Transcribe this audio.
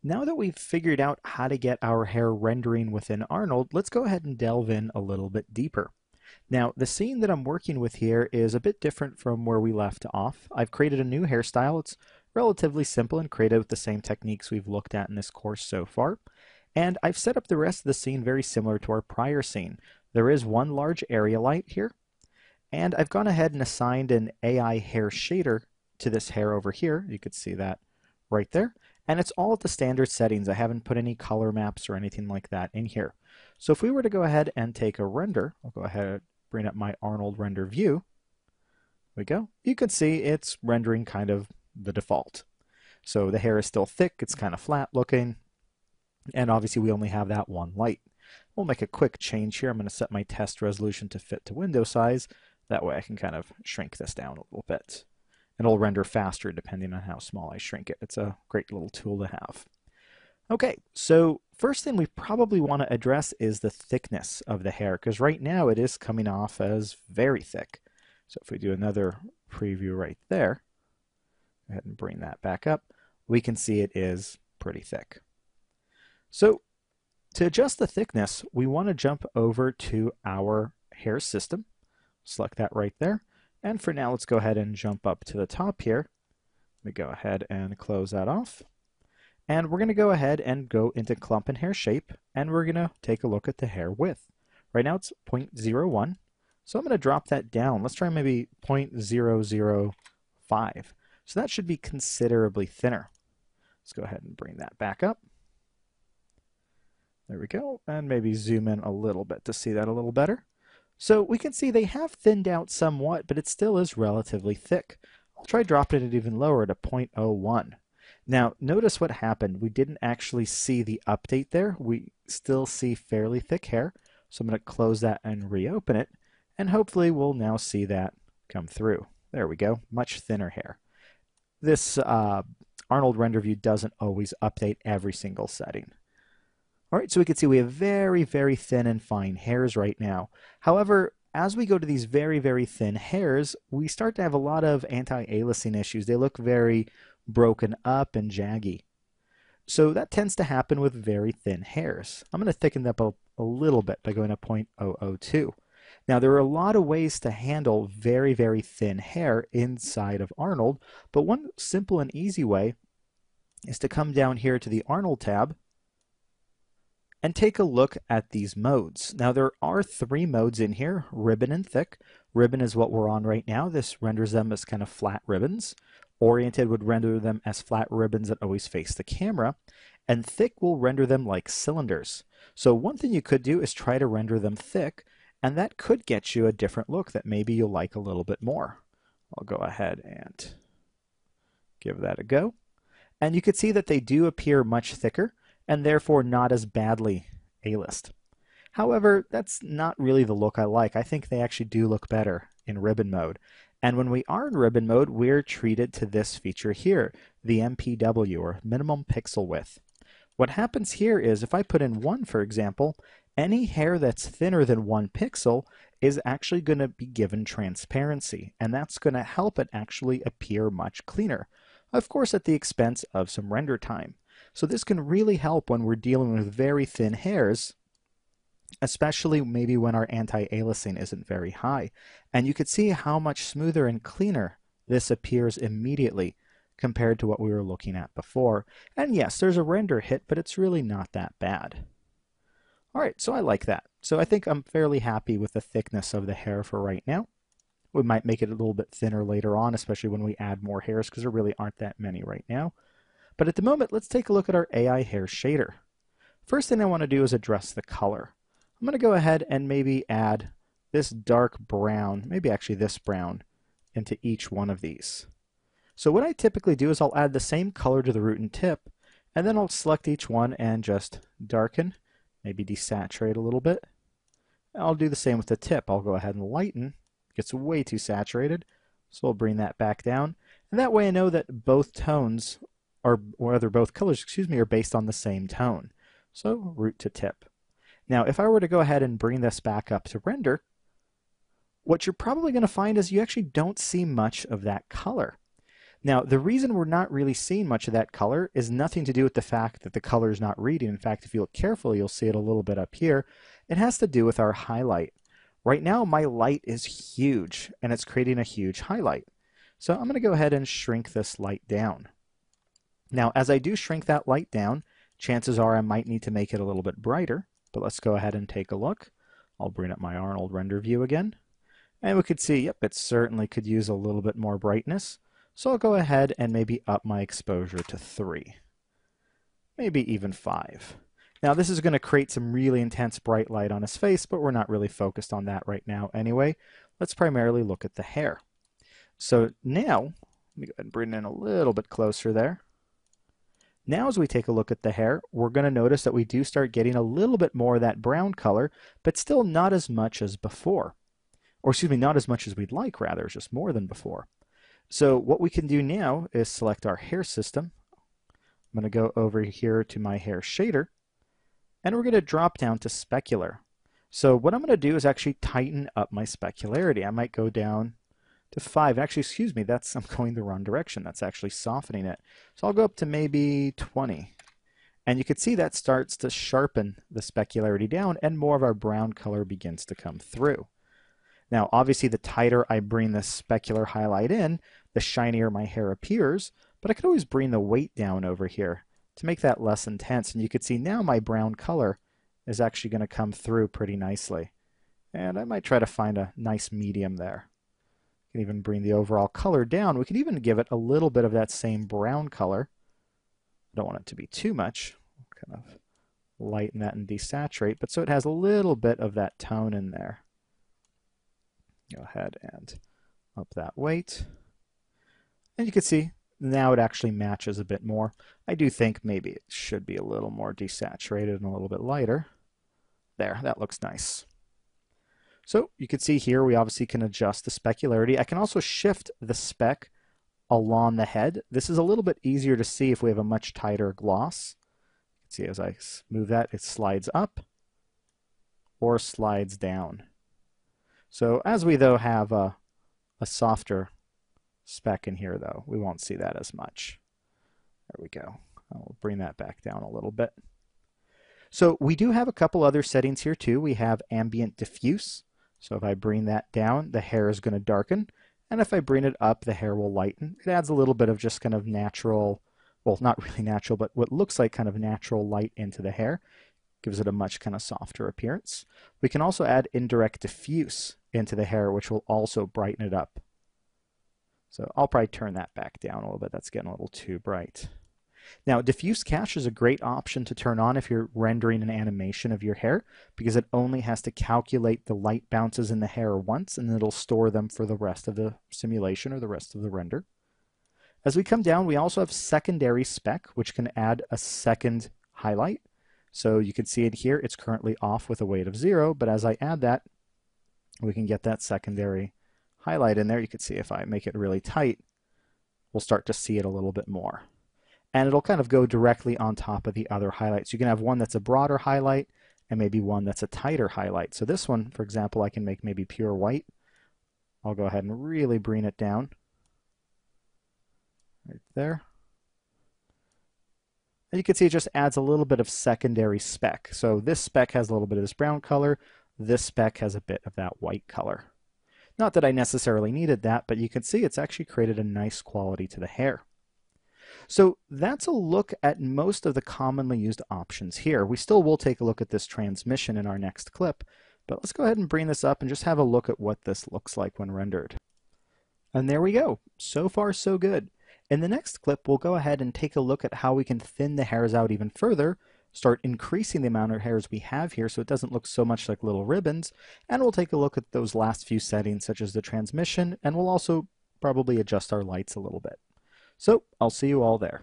Now that we've figured out how to get our hair rendering within Arnold, let's go ahead and delve in a little bit deeper. Now, the scene that I'm working with here is a bit different from where we left off. I've created a new hairstyle. It's relatively simple and created with the same techniques we've looked at in this course so far. And I've set up the rest of the scene very similar to our prior scene. There is one large area light here, and I've gone ahead and assigned an AI hair shader to this hair over here. You could see that right there. And it's all at the standard settings. I haven't put any color maps or anything like that in here. So if we were to go ahead and take a render, I'll go ahead and bring up my Arnold render view. There we go. You can see it's rendering kind of the default. So the hair is still thick, it's kind of flat looking, and obviously we only have that one light. We'll make a quick change here. I'm going to set my test resolution to fit to window size. That way I can kind of shrink this down a little bit. And it'll render faster depending on how small I shrink it. It's a great little tool to have. Okay, so first thing we probably want to address is the thickness of the hair, because right now it is coming off as very thick. So if we do another preview right there, go ahead and bring that back up, we can see it is pretty thick. So to adjust the thickness, we want to jump over to our hair system. Select that right there. And for now, let's go ahead and jump up to the top here. Let me go ahead and close that off. And we're going to go ahead and go into clump and hair shape, and we're going to take a look at the hair width. Right now it's 0.01, so I'm going to drop that down. Let's try maybe 0.005. So that should be considerably thinner. Let's go ahead and bring that back up. There we go, and maybe zoom in a little bit to see that a little better. So we can see they have thinned out somewhat, but it still is relatively thick. I'll try dropping it even lower to 0.01. Now, notice what happened. We didn't actually see the update there. We still see fairly thick hair. So I'm going to close that and reopen it. And hopefully we'll now see that come through. There we go. Much thinner hair. This Arnold render view doesn't always update every single setting. All right, so we can see we have very, very thin and fine hairs right now. However, as we go to these very, very thin hairs, we start to have a lot of anti-aliasing issues. They look very broken up and jaggy. So that tends to happen with very thin hairs. I'm going to thicken them up a little bit by going to 0.002. Now there are a lot of ways to handle very, very thin hair inside of Arnold, but one simple and easy way is to come down here to the Arnold tab and take a look at these modes. Now there are 3 modes in here, ribbon and thick. Ribbon is what we're on right now. This renders them as kind of flat ribbons. Oriented would render them as flat ribbons that always face the camera, and thick will render them like cylinders. So one thing you could do is try to render them thick, and that could get you a different look that maybe you'll like a little bit more. I'll go ahead and give that a go. And you can see that they do appear much thicker, and therefore not as badly aliased. However, that's not really the look I like. I think they actually do look better in ribbon mode. And when we are in ribbon mode, we're treated to this feature here, the MPW, or minimum pixel width. What happens here is if I put in 1, for example, any hair that's thinner than 1 pixel is actually going to be given transparency, and that's going to help it actually appear much cleaner. Of course, at the expense of some render time. So this can really help when we're dealing with very thin hairs, especially maybe when our anti-aliasing isn't very high. And you could see how much smoother and cleaner this appears immediately compared to what we were looking at before. And yes, there's a render hit, but it's really not that bad. All right, so I like that. So I think I'm fairly happy with the thickness of the hair for right now. We might make it a little bit thinner later on, especially when we add more hairs, because there really aren't that many right now. But at the moment, let's take a look at our AI hair shader. First thing I want to do is address the color. I'm going to go ahead and maybe add this dark brown, maybe actually this brown, into each one of these. So what I typically do is I'll add the same color to the root and tip, and then I'll select each one and just darken, maybe desaturate a little bit. I'll do the same with the tip. I'll go ahead and lighten. It gets way too saturated, so I'll bring that back down. And that way I know that both tones, or rather both colors, are based on the same tone. So root to tip. Now, if I were to go ahead and bring this back up to render, what you're probably going to find is you actually don't see much of that color. Now, the reason we're not really seeing much of that color is nothing to do with the fact that the color is not reading. In fact, if you look carefully, you'll see it a little bit up here. It has to do with our highlight. Right now, my light is huge, and it's creating a huge highlight. So I'm going to go ahead and shrink this light down. Now, as I do shrink that light down, chances are I might need to make it a little bit brighter, but let's go ahead and take a look. I'll bring up my Arnold render view again, and we could see, yep, it certainly could use a little bit more brightness. So I'll go ahead and maybe up my exposure to 3, maybe even 5. Now this is going to create some really intense bright light on his face, but we're not really focused on that right now anyway. Let's primarily look at the hair. So now, let me go ahead and bring it in a little bit closer there. Now as we take a look at the hair, we're going to notice that we do start getting a little bit more of that brown color, but still not as much as before. Or excuse me, not as much as we'd like, rather, it's just more than before. So what we can do now is select our hair system. I'm going to go over here to my hair shader, and we're going to drop down to specular. So what I'm going to do is actually tighten up my specularity. I might go down to 5. Actually, excuse me, I'm going the wrong direction. That's actually softening it. So I'll go up to maybe 20. And you can see that starts to sharpen the specularity down, and more of our brown color begins to come through. Now, obviously, the tighter I bring the specular highlight in, the shinier my hair appears, but I could always bring the weight down over here to make that less intense. And you can see now my brown color is actually going to come through pretty nicely. And I might try to find a nice medium there. You can even bring the overall color down. We can even give it a little bit of that same brown color. I don't want it to be too much. Kind of lighten that and desaturate, but so it has a little bit of that tone in there. Go ahead and up that weight. And you can see now it actually matches a bit more. I do think maybe it should be a little more desaturated and a little bit lighter. There, that looks nice. So you can see here we obviously can adjust the specularity. I can also shift the speck along the head. This is a little bit easier to see if we have a much tighter gloss. You can see as I move that, it slides up or slides down. So as we, though, have a softer speck in here, though, we won't see that as much. There we go. I'll bring that back down a little bit. So we do have a couple other settings here, too. We have ambient diffuse. So if I bring that down, the hair is going to darken. And if I bring it up, the hair will lighten. It adds a little bit of just kind of natural, well, not really natural, but what looks like kind of natural light into the hair. Gives it a much kind of softer appearance. We can also add indirect diffuse into the hair, which will also brighten it up. So I'll probably turn that back down a little bit. That's getting a little too bright. Now, diffuse cache is a great option to turn on if you're rendering an animation of your hair, because it only has to calculate the light bounces in the hair once, and it'll store them for the rest of the simulation or the rest of the render. As we come down, we also have secondary spec, which can add a second highlight. So you can see it here. It's currently off with a weight of 0, but as I add that, we can get that secondary highlight in there. You can see if I make it really tight, we'll start to see it a little bit more. And it'll kind of go directly on top of the other highlights. You can have one that's a broader highlight and maybe one that's a tighter highlight. So this one, for example, I can make maybe pure white. I'll go ahead and really bring it down. Right there. And you can see it just adds a little bit of secondary speck. So this speck has a little bit of this brown color. This speck has a bit of that white color. Not that I necessarily needed that, but you can see it's actually created a nice quality to the hair. So that's a look at most of the commonly used options here. We still will take a look at this transmission in our next clip, but let's go ahead and bring this up and just have a look at what this looks like when rendered. And there we go. So far, so good. In the next clip, we'll go ahead and take a look at how we can thin the hairs out even further, start increasing the amount of hairs we have here so it doesn't look so much like little ribbons, and we'll take a look at those last few settings such as the transmission, and we'll also probably adjust our lights a little bit. So I'll see you all there.